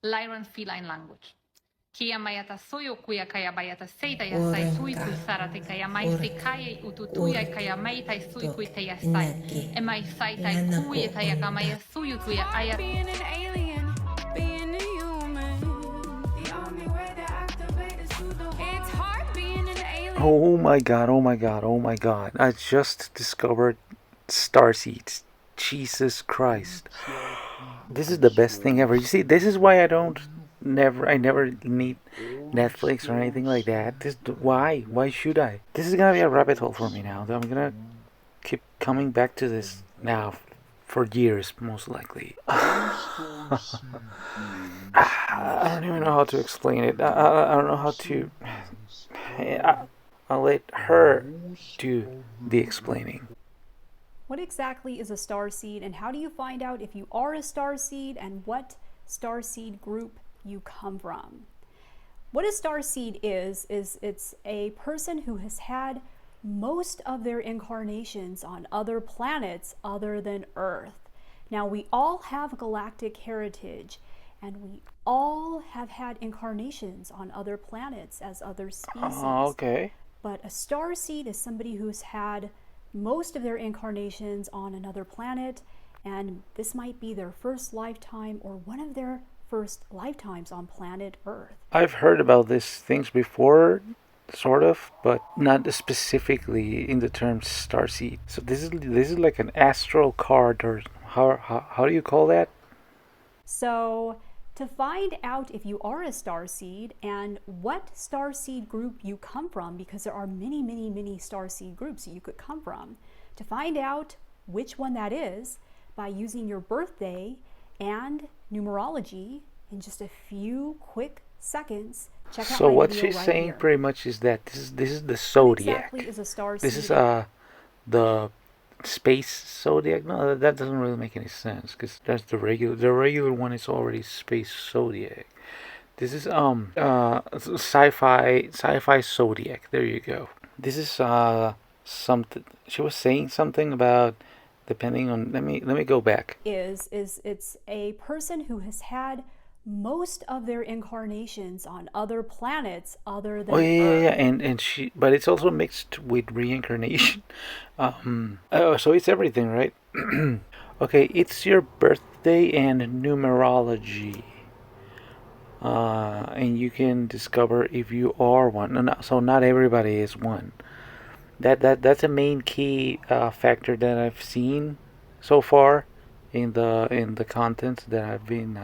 Lyran feline language. Kia mayata soyo kuya kaya bayata seita yasai sui kui sarate kaya mai se kaya ututuya kaya mai tai sui kui te yasai. E mai sai tai kuya tai kamaya suyu kuya aya. Being an alien, being a human. The only way to activate is through the wall. It's hard being an alien. Oh my god, oh my god, oh my god. I just discovered Starseeds. Jesus Christ. This is the best thing ever. You see, this is why I never need Netflix or anything like that. Why should I? This is gonna be a rabbit hole for me now. I'm gonna keep coming back to this now for years, most likely. I don't even know how to explain it. I don't know how to. I'll let her do the explaining. What exactly is a starseed, and how do you find out if you are a starseed and what starseed group you come from? What a starseed is it's a person who has had most of their incarnations on other planets other than Earth. Now, we all have galactic heritage, and we all have had incarnations on other planets as other species. Okay. But a starseed is somebody who's had most of their incarnations on another planet, and this might be their first lifetime or one of their first lifetimes on planet Earth. I've heard about these things before, sort of, but not specifically in the term starseed. So this is like an astral card, or how do you call that? So to find out if you are a starseed and what starseed group you come from, because there are many starseed groups that you could come from, to find out which one that is by using your birthday and numerology in just a few quick seconds. Check out So my what video she's right saying here. pretty much is that this is the What zodiac. exactly is a starseed? This is the space zodiac. No, that doesn't really make any sense, because that's the regular one is already space zodiac. This is sci-fi zodiac. There you go. This is something she was saying something about, depending on, let me go back. Is it's a person who has had most of their incarnations on other planets other than Oh yeah, Earth. yeah, and she, but it's also mixed with reincarnation. So it's everything, right? Okay, it's your birthday and numerology, and you can discover if you are one. So not everybody is one. That's a main key factor that I've seen so far in the content that I've been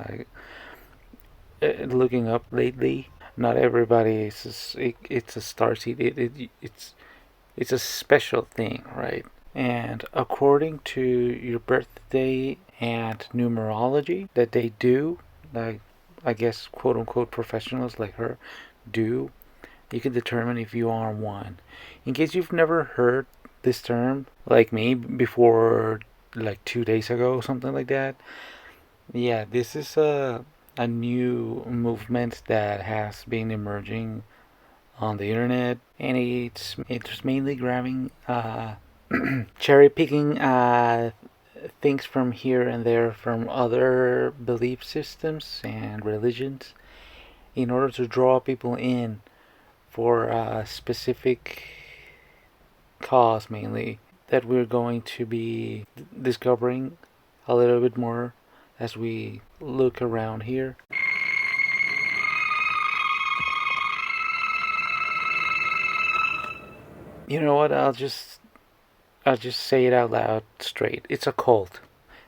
looking up lately. Not everybody is it's a starseed. It's a special thing, right? And according to your birthday and numerology that they do, like I guess quote unquote professionals like her do, you can determine if you are one. In case you've never heard this term, like me, before like 2 days ago, something like that. Yeah, this is a new movement that has been emerging on the internet, and it's mainly grabbing cherry picking things from here and there from other belief systems and religions in order to draw people in for a specific cause, mainly that we're going to be discovering a little bit more as we look around here. You know what? I'll just say it out loud straight. It's a cult.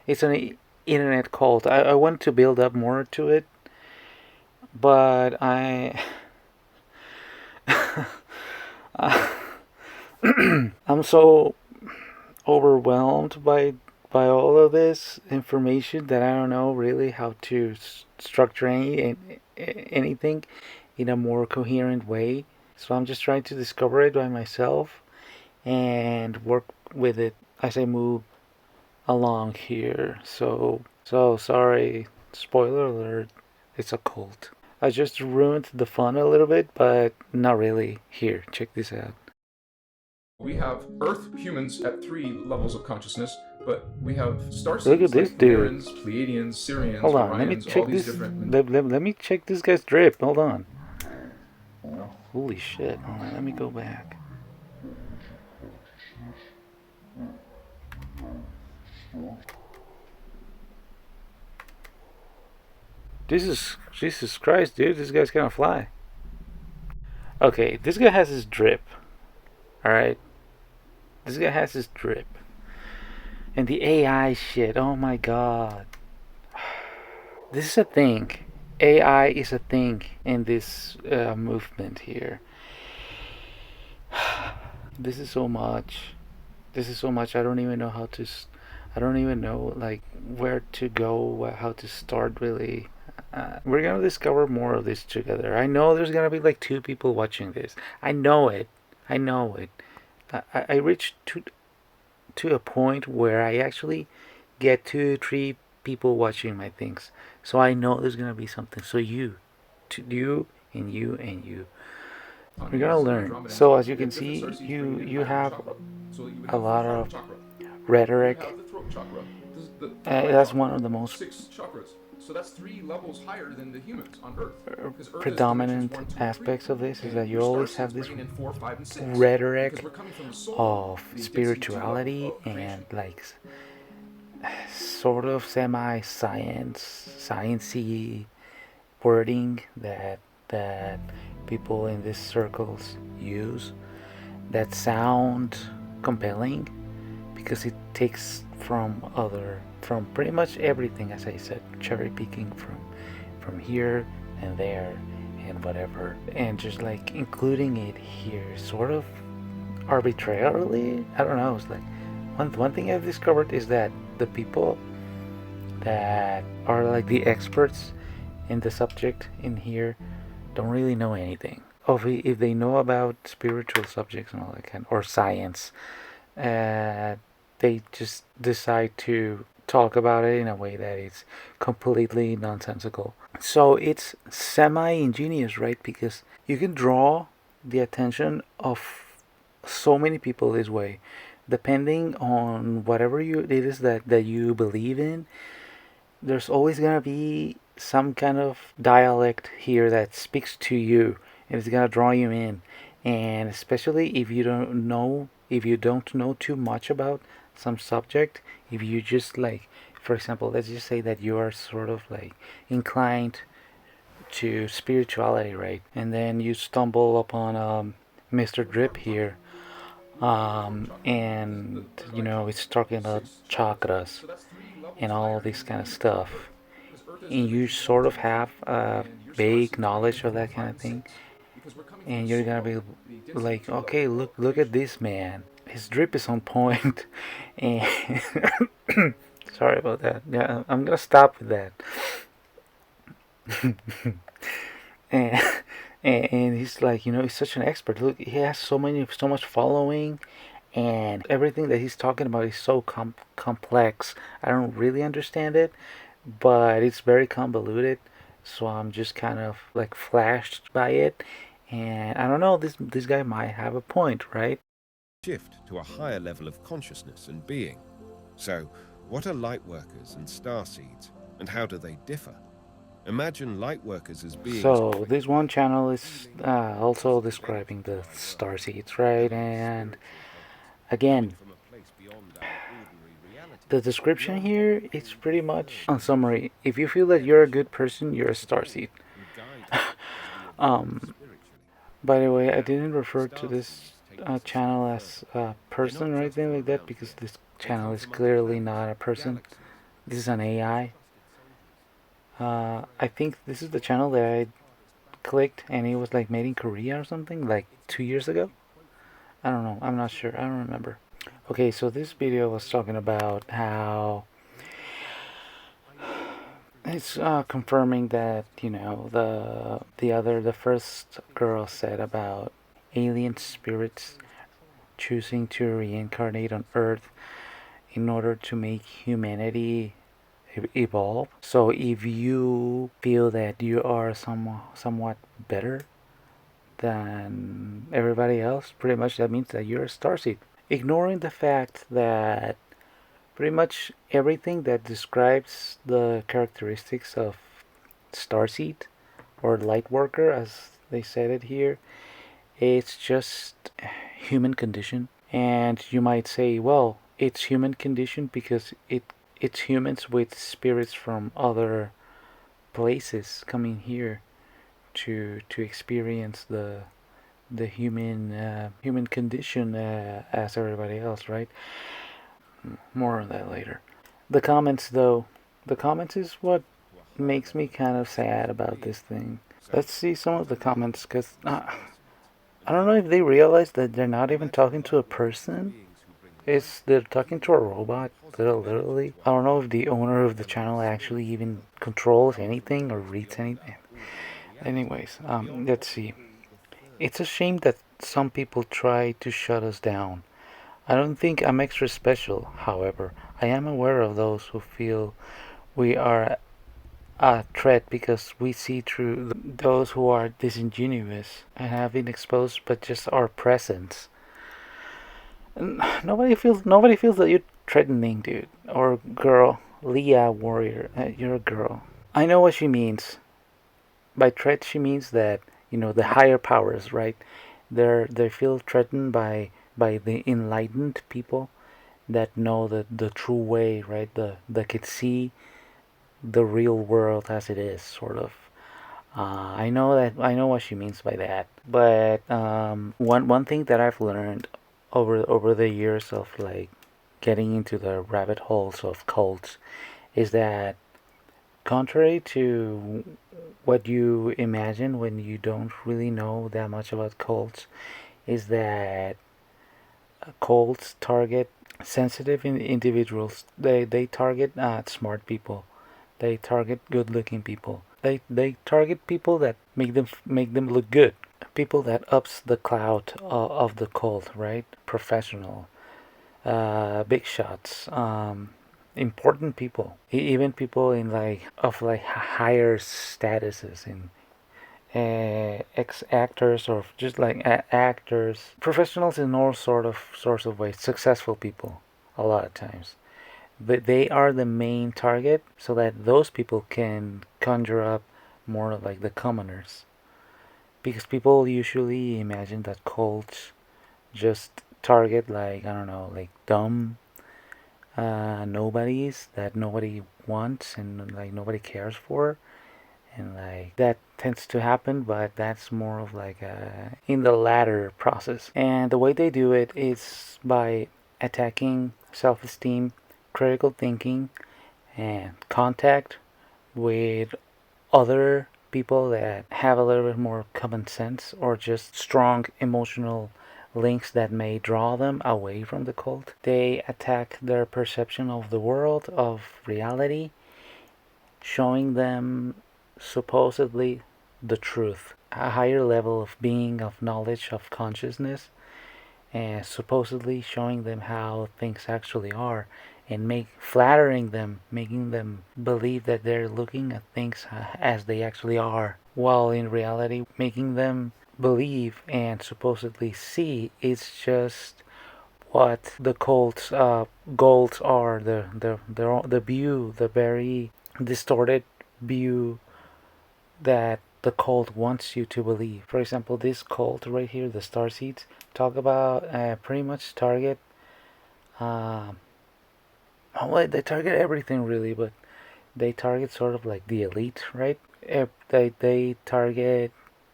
It's an internet cult. I want to build up more to it, but I'm so overwhelmed by all of this information that I don't know really how to structure anything in a more coherent way. So I'm just trying to discover it by myself and work with it as I move along here. So sorry, spoiler alert, it's a cult. I just ruined the fun a little bit, but not really. Here, check this out. We have Earth humans at 3 levels of consciousness, But we have star Look at seeds this like dude. Lyrians, Pleiadians, Sirians, Hold on, let me Orions, all check these this. different... Let me check this guy's drip. Hold on. Holy shit. Hold on, let me go back. Jesus Christ, dude. This guy's gonna fly. Okay, this guy has his drip. Alright? This guy has his drip. And the AI shit, oh my god. This is a thing. AI is a thing in this movement here. This is so much. This is so much. I don't even know how to. I don't even know like where to go, how to start really. We're gonna discover more of this together. I know there's gonna be like 2 people watching this. I know it. I know it. I reached to a point where I actually get 2, 3 people watching my things. So I know there's gonna be something. So you and you and you. We're gonna learn. So as you can see, you have a lot of rhetoric. That's one of the most 6 chakras. So that's 3 levels higher than the humans on Earth. predominant aspects of this is that you always have this rhetoric of spirituality and like sort of sciencey wording that people in these circles use that sound compelling because it takes from pretty much everything, as I said, cherry picking from here and there and whatever, and just like including it here sort of arbitrarily. I don't know. It's like one thing I've discovered is that the people that are like the experts in the subject in here don't really know anything. If they know about spiritual subjects and all that kind, or science, they just decide to talk about it in a way that is completely nonsensical. So it's semi-ingenious, right? Because you can draw the attention of so many people this way, depending on whatever it is that you believe in. There's always gonna be some kind of dialect here that speaks to you and it's gonna draw you in. And especially if you don't know too much about some subject, if you just like, for example, let's just say that you are sort of like inclined to spirituality, right? And then you stumble upon Mr. Drip here, and it's talking about chakras and all this kind of stuff, and you sort of have a vague knowledge of that kind of thing, and you're gonna be like, okay, look at this man, his drip is on point, and sorry about that. Yeah, I'm gonna stop with that. and and he's like, he's such an expert. Look, he has so much following, and everything that he's talking about is so complex. I don't really understand it, but it's very convoluted. So I'm just kind of like flashed by it, and I don't know. This guy might have a point, right? Shift to a higher level of consciousness and being. So, what are lightworkers and starseeds, and how do they differ? Imagine lightworkers as beings. So this one channel is also describing the starseeds, right? And again, the description here is pretty much a summary. If you feel that you're a good person, you're a starseed. By the way, I didn't refer to this channel as a person or anything like that, because this channel is clearly not a person. This is an AI. I think this is the channel that I clicked and it was like made in Korea or something, like 2 years ago. I don't know. I'm not sure. I don't remember. Okay, so this video was talking about how it's confirming that the first girl said about alien spirits choosing to reincarnate on Earth in order to make humanity evolve. So if you feel that you are somewhat better than everybody else, pretty much that means that you're a starseed. Ignoring the fact that Pretty much everything that describes the characteristics of starseed or light worker, as they said it here, it's just human condition. And you might say, well, it's human condition because it's humans with spirits from other places coming here to experience the human condition as everybody else, right? More on that later. The comments, though, the comments is what makes me kind of sad about this thing. Let's see some of the comments, because I don't know if they realize that they're not even talking to a person. They're talking to a robot, literally. I don't know if the owner of the channel actually even controls anything or reads anything. Anyways, let's see. It's a shame that some people try to shut us down. I don't think I'm extra special, however. I am aware of those who feel we are a threat because we see through those who are disingenuous and have been exposed but just our presence. Nobody feels that you're threatening, dude or girl. Leah Warrior, you're a girl. I know what she means. By threat, she means that the higher powers, right? They feel threatened by the enlightened people that know the true way, right? That can see the real world as it is, sort of. I know what she means by that. But one thing that I've learned over the years of like getting into the rabbit holes of cults is that, contrary to what you imagine when you don't really know that much about cults, is that cults target sensitive individuals. They target smart people. They target good-looking people. They target people that make them look good. People that ups the clout of the cult, right? Professional, big shots, important people, even people in like higher statuses in ex actors or just like actors, professionals in all sorts of ways, successful people a lot of times. But they are the main target, so that those people can conjure up more like the commoners. Because people usually imagine that cults just target like, I don't know, like dumb nobodies that nobody wants and like nobody cares for, and like that tends to happen, but that's more of like in the latter process. And the way they do it is by attacking self-esteem, critical thinking, and contact with other people that have a little bit more common sense or just strong emotional links that may draw them away from the cult. They attack their perception of the world, of reality, showing them supposedly the truth, a higher level of being, of knowledge, of consciousness, and supposedly showing them how things actually are, and flattering them, making them believe that they're looking at things as they actually are, while in reality making them believe and supposedly see it's just what the cult's goals are, the view, the very distorted view that the cult wants you to believe. For example, this cult right here, the Starseeds, talk about pretty much target. Well, they target everything really, but they target sort of like the elite, right? They target,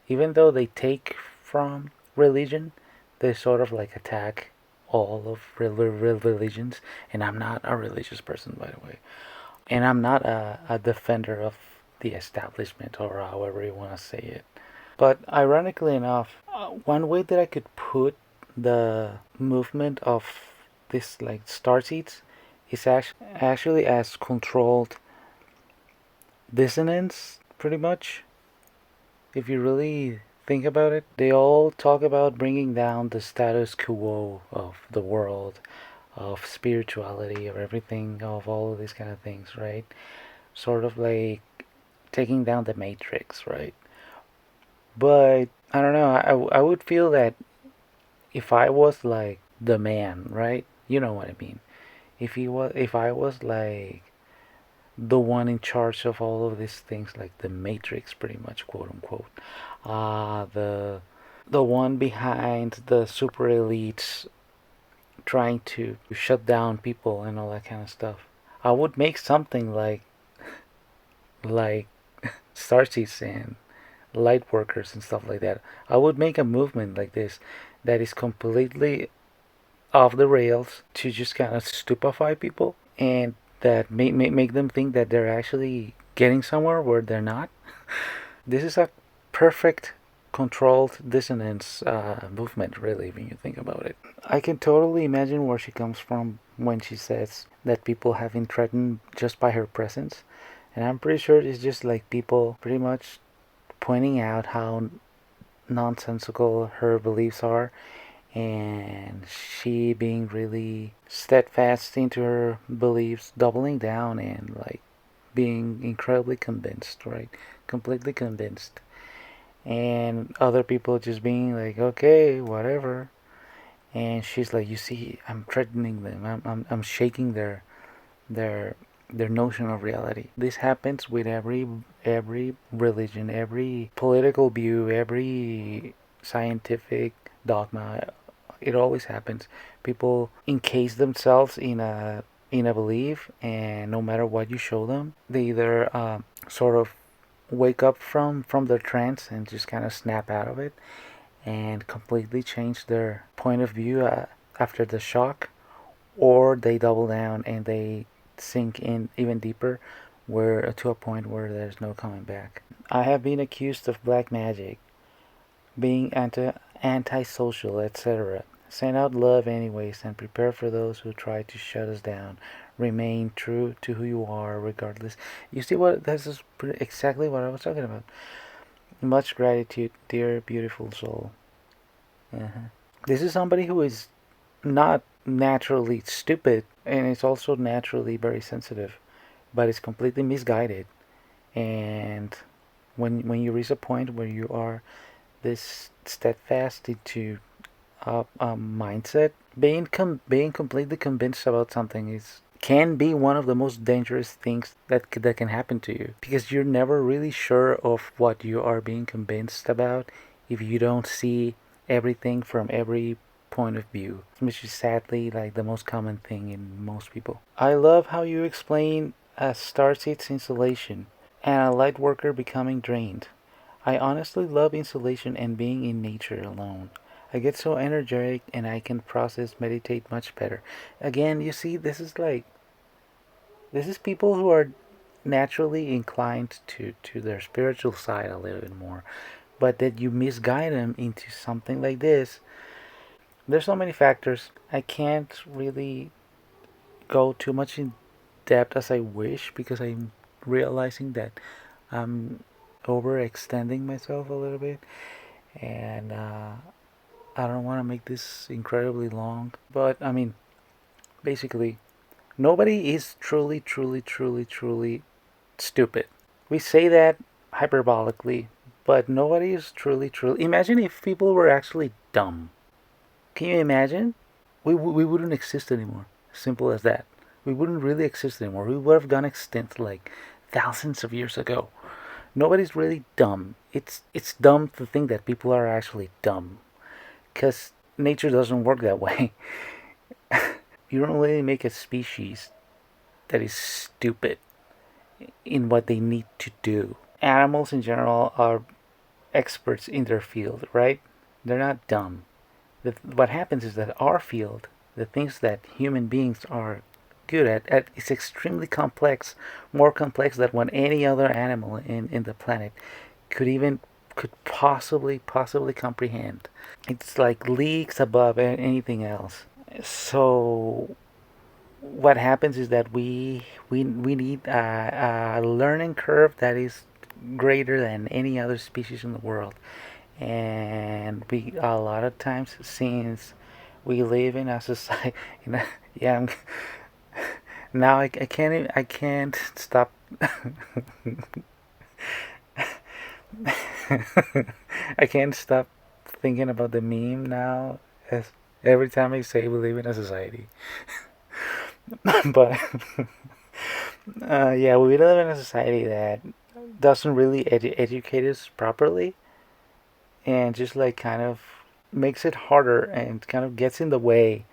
even though they take from religion, they sort of like attack all of religions. And I'm not a religious person, by the way, and I'm not a defender of the establishment, or however you want to say it. But ironically enough, one way that I could put the movement of this like starseeds is actually as controlled dissonance, pretty much. If you really think about it, they all talk about bringing down the status quo of the world, of spirituality, of everything, of all of these kind of things, right? Sort of like taking down the matrix, right? But I don't know, I would feel that if I was like the man, right? You know what I mean. if I was like the one in charge of all of these things, like the Matrix, pretty much, quote unquote, the one behind the super elites trying to shut down people and all that kind of stuff, I would make something like Starseeds and light workers and stuff like that. I would make a movement like this that is completely off the rails to just kind of stupefy people, and that make them think that they're actually getting somewhere where they're not. This is a perfect controlled dissonance movement, really, when you think about it. I can totally imagine where she comes from when she says that people have been threatened just by her presence. And I'm pretty sure it's just like people pretty much pointing out how nonsensical her beliefs are, and she being really steadfast into her beliefs, doubling down and like being incredibly convinced, right? Completely convinced. And other people just being like, okay, whatever. And she's like, you see, I'm threatening them. I'm shaking their their notion of reality. This happens with every religion, every political view, every scientific dogma. It always happens. People encase themselves in a belief, and no matter what you show them, they either sort of wake up from their trance and just kind of snap out of it and completely change their point of view after the shock, or they double down and they sink in even deeper, where to a point where there's no coming back. I have been accused of black magic, being antisocial, etc. Send out love anyways, and prepare for those who try to shut us down. Remain true to who you are, regardless. You see what? This is exactly what I was talking about. Much gratitude, dear beautiful soul. This is somebody who is not naturally stupid, and is also naturally very sensitive, but is completely misguided. And when you reach a point where you are this steadfast into a mindset, being completely convinced about something is can be one of the most dangerous things that can happen to you, because you're never really sure of what you are being convinced about if you don't see everything from every point of view, which is sadly like the most common thing in most people. I love how you explain a starseed's insulation and a light worker becoming drained. I honestly love insulation and being in nature alone. I get so energetic and I can process, meditate much better. Again, you see, this is people who are naturally inclined to their spiritual side a little bit more, but that you misguide them into something like this. There's so many factors. I can't really go too much in depth as I wish, because I'm realizing that I'm overextending myself a little bit, and I don't want to make this incredibly long. But I mean, basically, nobody is truly, truly, truly, truly stupid. We say that hyperbolically, but nobody is truly, truly. Imagine if people were actually dumb. Can you imagine? We wouldn't exist anymore. Simple as that. We wouldn't really exist anymore. We would have gone extinct like thousands of years ago. Nobody's really dumb. It's dumb to think that people are actually dumb, because nature doesn't work that way. You don't really make a species that is stupid in what they need to do. Animals in general are experts in their field, right? They're not dumb. What happens is that our field, the things that human beings are good at is extremely complex, more complex than what any other animal in the planet could possibly comprehend. It's like leagues above anything else. So what happens is that we need a learning curve that is greater than any other species in the world. And we a lot of times, since we live in a society, yeah, now I can't stop. I can't stop thinking about the meme now, as every time I say we live in a society. But yeah, we live in a society that doesn't really educate us properly, and just like kind of makes it harder and kind of gets in the way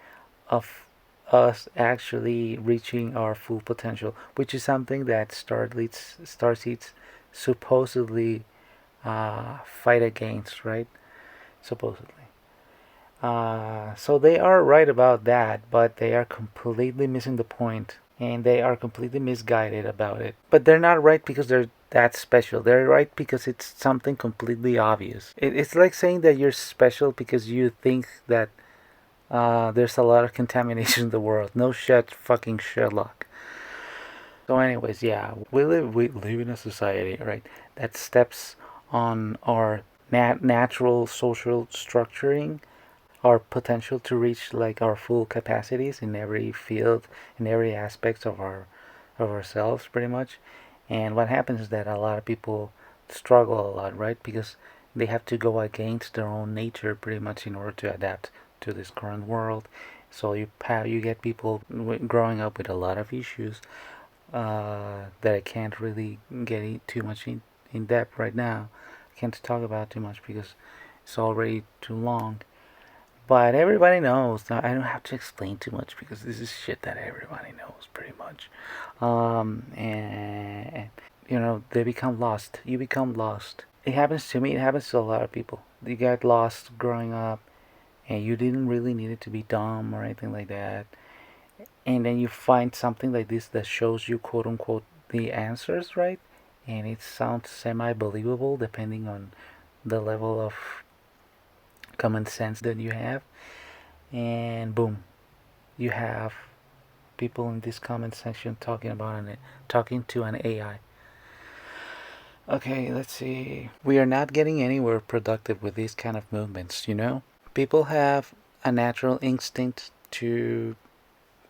of us actually reaching our full potential, which is something that Starseeds supposedly fight against, right? Supposedly. So they are right about that, but they are completely missing the point, and they are completely misguided about it. But they're not right because they're that special. They're right because it's something completely obvious. It's like saying that you're special because you think that there's a lot of contamination in the world. No shit, fucking Sherlock. So, anyways, yeah, we live in a society, right, that steps on our natural social structuring, our potential to reach like our full capacities in every field, in every aspect of ourselves, pretty much. And what happens is that a lot of people struggle a lot, right? Because they have to go against their own nature pretty much in order to adapt to this current world. So you get people growing up with a lot of issues that I can't really get too much in depth right now. I can't talk about too much because it's already too long. But everybody knows. I don't have to explain too much because this is shit that everybody knows pretty much. And they become lost. You become lost. It happens to me. It happens to a lot of people. You get lost growing up, and you didn't really need it to be dumb or anything like that. And then you find something like this that shows you quote unquote the answers, right? And it sounds semi believable depending on the level of common sense that you have. And boom, you have people in this comment section talking about it, talking to an AI. Okay, let's see. We are not getting anywhere productive with these kind of movements. People have a natural instinct to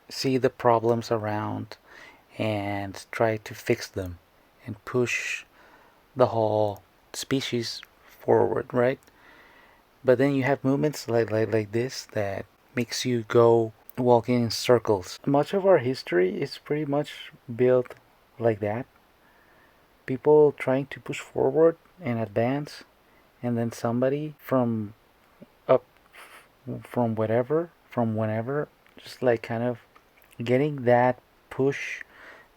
see the problems around and try to fix them and push the whole species forward, right? But then you have movements like this that makes you go walking in circles. Much of our history is pretty much built like that. People trying to push forward and advance, and then somebody up from whenever, just like kind of getting that push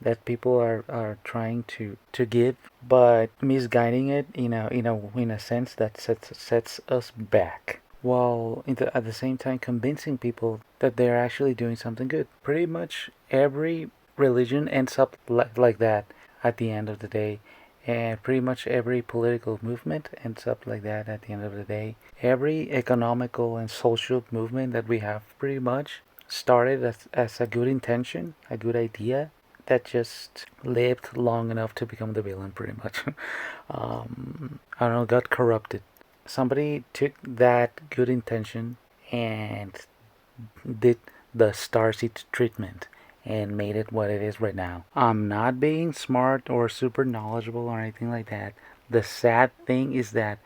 that people are trying to give, but misguiding it in a sense that sets us back, while at the same time convincing people that they're actually doing something good. Pretty much every religion ends up like that at the end of the day. And pretty much every political movement ends up like that at the end of the day. Every economical and social movement that we have pretty much started as a good intention, a good idea, that just lived long enough to become the villain, pretty much. I don't know, got corrupted. Somebody took that good intention and did the Starseed treatment and made it what it is right now. I'm not being smart or super knowledgeable or anything like that. The sad thing is that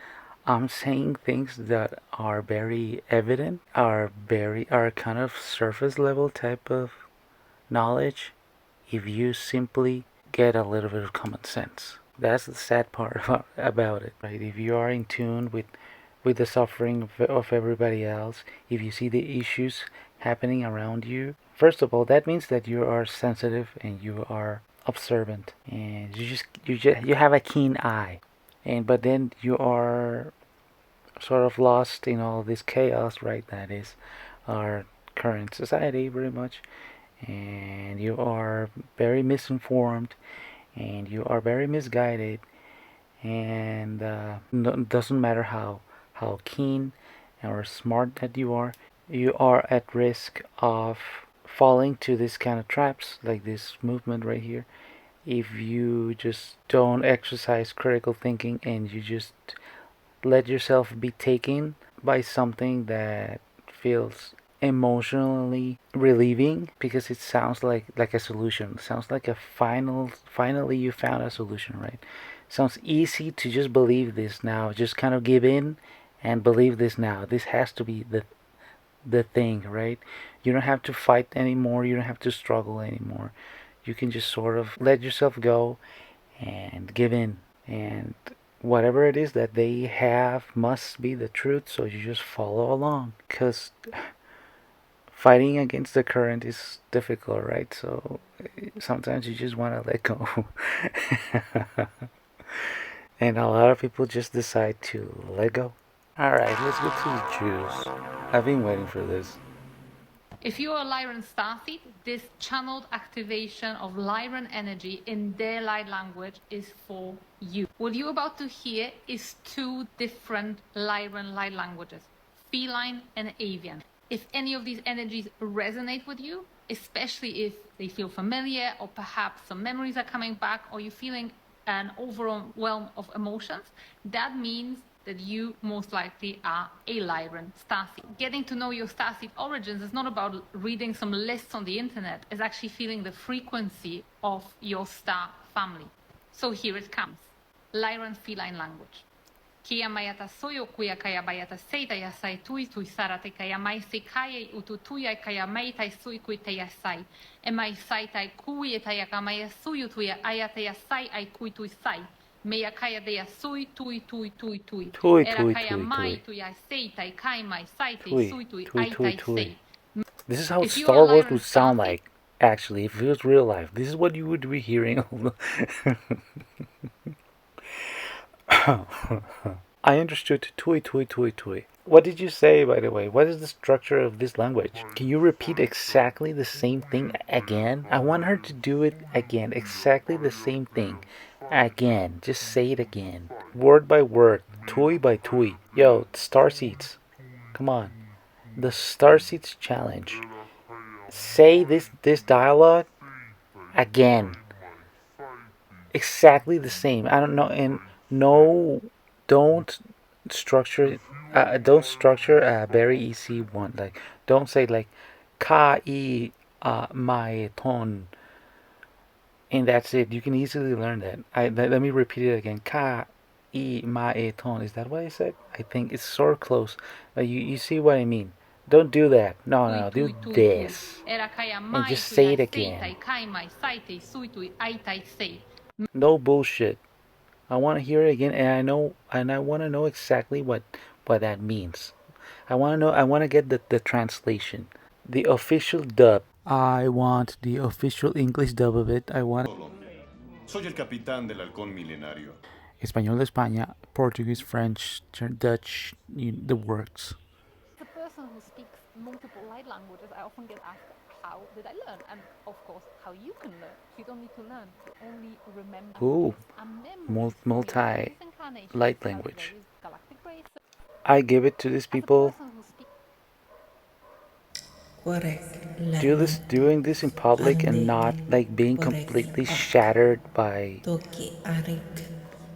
I'm saying things that are very evident, are kind of surface level type of knowledge if you simply get a little bit of common sense. That's the sad part about it, right? If you are in tune with the suffering of everybody else, if you see the issues happening around you, first of all, that means that you are sensitive and you are observant, and you have a keen eye, but then you are sort of lost in all this chaos, right? That is our current society, very much, and you are very misinformed, and you are very misguided, and doesn't matter how keen or smart that you are at risk of falling to this kind of traps like this movement right here if you just don't exercise critical thinking and you just let yourself be taken by something that feels emotionally relieving because it sounds like a solution. It sounds like a finally you found a solution, right? Sounds easy to just believe this now, just kind of give in and believe this now. This has to be the thing, right? You don't have to fight anymore. You don't have to struggle anymore. You can just sort of let yourself go and give in. And whatever it is that they have must be the truth, so you just follow along. Because fighting against the current is difficult, right? So sometimes you just want to let go. And a lot of people just decide to let go. Alright, let's go to the Jews. I've been waiting for this. If you are a Lyran starseed, this channeled activation of Lyran energy in their light language is for you. What you're about to hear is two different Lyran light languages, feline and avian. If any of these energies resonate with you, especially if they feel familiar or perhaps some memories are coming back or you're feeling an overwhelm of emotions, that means that you most likely are a Lyran starseed. Getting to know your starseed origins is not about reading some lists on the internet, it's actually feeling the frequency of your star family. So here it comes. Lyran feline language. Kia mayata soyo kuya kaya bayata seita yasai tui tui sarate kaya mai se kaya ututuya kaya mai tai sui kui te yasai. E mai sai tai kui e tai akamaya suyu tuya ayata yasai ai kui tui sai. Meia kaya dea sui tui tui tui tui. Tui, Era tui, kaya tui, mai tui. tuya sei tai kai mai sai te Tui, sui tui tui, ai tui, tai tui. sei. This is how If you are Star Wars Lyran would sound starseed, like, actually, if it was real life. This is what you would be hearing. I understood tui, tui, tui, tui. What did you say, by the way? What is the structure of this language? Can you repeat exactly the same thing again? I want her to do it again. Exactly the same thing. Again. Just say it again. Word by word. Tui by tui. Yo, Starseeds. Come on. The Starseeds challenge. Say this dialogue again. Exactly the same. I don't know, and no, don't structure don't structure a very easy one. Like, don't say like ka I my ton, and that's it. You can easily learn that. Let me repeat it again. Ka I my ton. Is that what I said? I think it's sort of close. But you see what I mean. Don't do that. No, tui no, tui do tui tui. this. Era kaya And mai just say tuya it sei tai again. kai mai sai te sui tui ai tai sei. No bullshit. I want to hear it again, and I want to know exactly what that means. I want to know. I want to get the translation, the official dub. I want the official English dub of it. I want Soy el capitán del halcón milenario. Español de España, Portuguese, French, Dutch, the works. As a person who speaks multiple light languages, I often get asked, how did I learn? And of course, how you can learn. You don't need to learn, you only remember. Ooh, And memories from your multi previous incarnations light of language. various galactic races. I give it to these As a people. person who speaks Doing this in public and not like being completely shattered by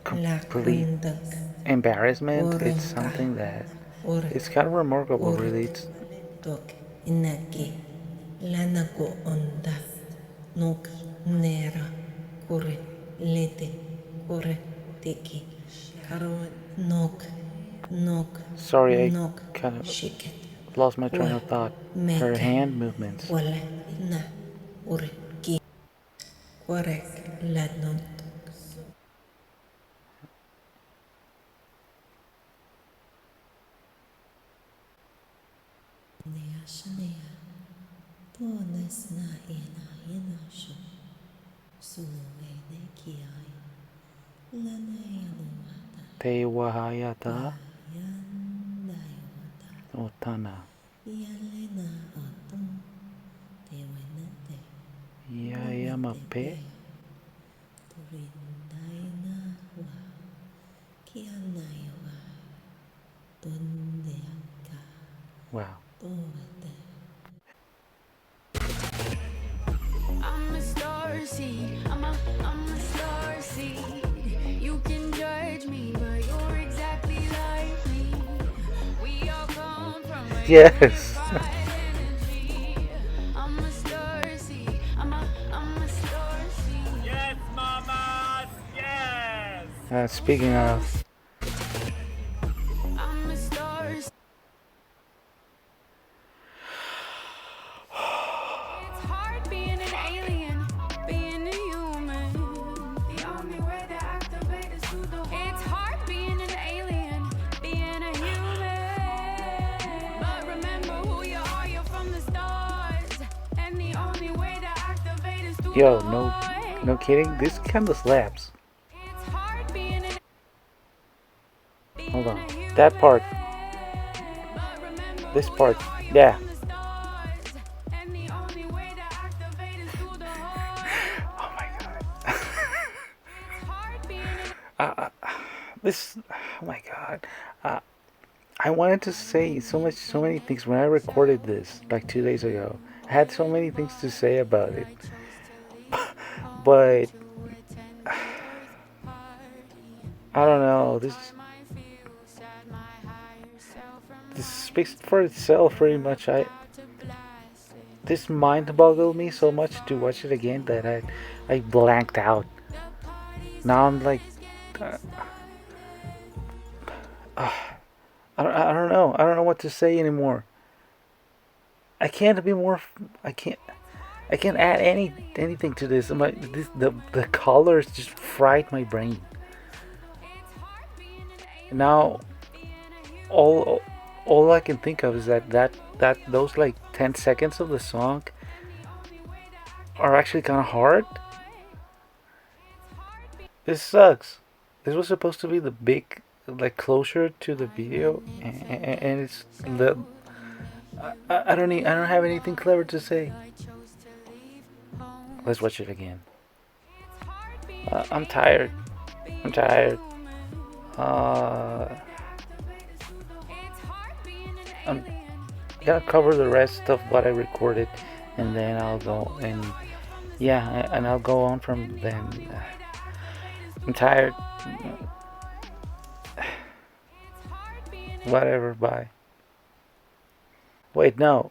complete embarrassment. It's something that it's kind of remarkable, really. It's sorry, I kind of lost my train of thought. Her hand movements. Te wahayata otana. Yayamape. Wow. I'm a starseed. I'm a starseed. You can judge me, but you're exactly like me. We all come from a Yes. energy. I'm a starseed. I'm a starseed. Yes, mamas, yes! Speaking of, I'm a starseed. Yo, no kidding. This kind of slaps. Hold on. That part. This part. Yeah. Oh my god. This. Oh my god. I wanted to say so many things when I recorded this like 2 days ago. I had so many things to say about it, but I don't know. This speaks for itself pretty much. This mind boggled me so much to watch it again that I blanked out. Now I'm like, uh, I don't know. I don't know what to say anymore. I can't be more. I can't. I can't add anything to this. The colors just fried my brain. Now all I can think of is that those like 10 seconds of the song are actually kind of hard. This sucks. This was supposed to be the big like closure to the video, and it's the I don't have anything clever to say. Let's watch it again. I'm tired. I'm tired. I'm gonna cover the rest of what I recorded, and then I'll go and yeah, and I'll go on from then. I'm tired. Whatever. Bye. Wait, no.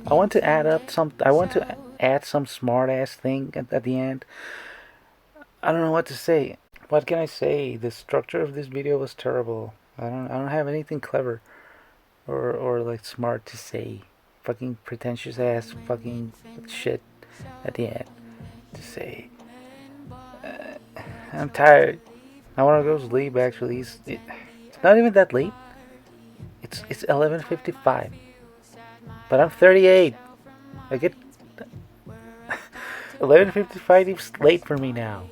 I want to add some smart ass thing at the end. I don't know what to say. What can I say? The structure of this video was terrible. I don't have anything clever or like smart to say. Fucking pretentious ass fucking shit at the end to say. I'm tired. I want to go to sleep. Actually, it's not even that late. It's 11:55. But I'm 38. I get 11:55 is late for me now.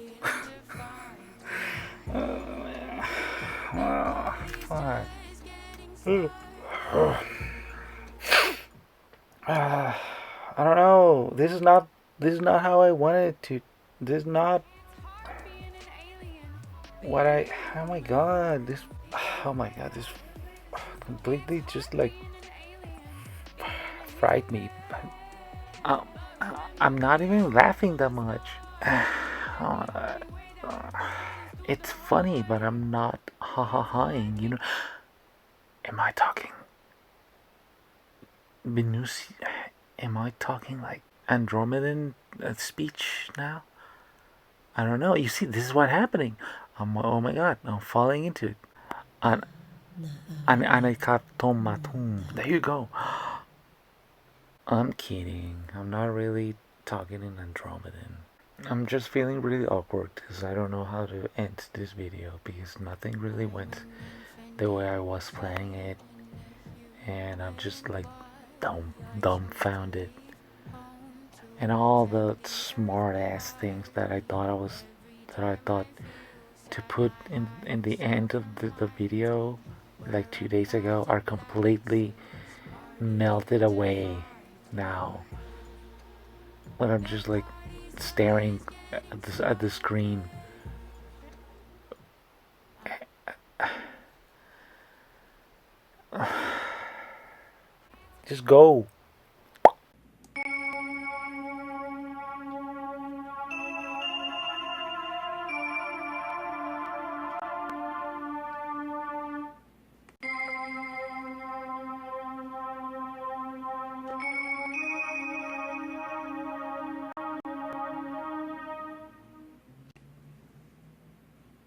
Oh, fuck. I don't know. This is not how I wanted it to. This is not what I. Oh my god. This. Oh my god. This completely just like fried me. I'm not even laughing that much. It's funny, but I'm not ha-ha-haing, you know. Am I talking Venusi? Am I talking like Andromedan speech now? I don't know. You see, this is what's happening. Oh my god, I'm falling into it. Anikatom. There you go. I'm kidding. I'm not really talking in Andromedan. I'm just feeling really awkward because I don't know how to end this video because nothing really went the way I was planning it, and I'm just like dumbfounded. And all the smart ass things that I thought to put in the end of the video like 2 days ago are completely melted away now. But I'm just like staring at the screen. Just go.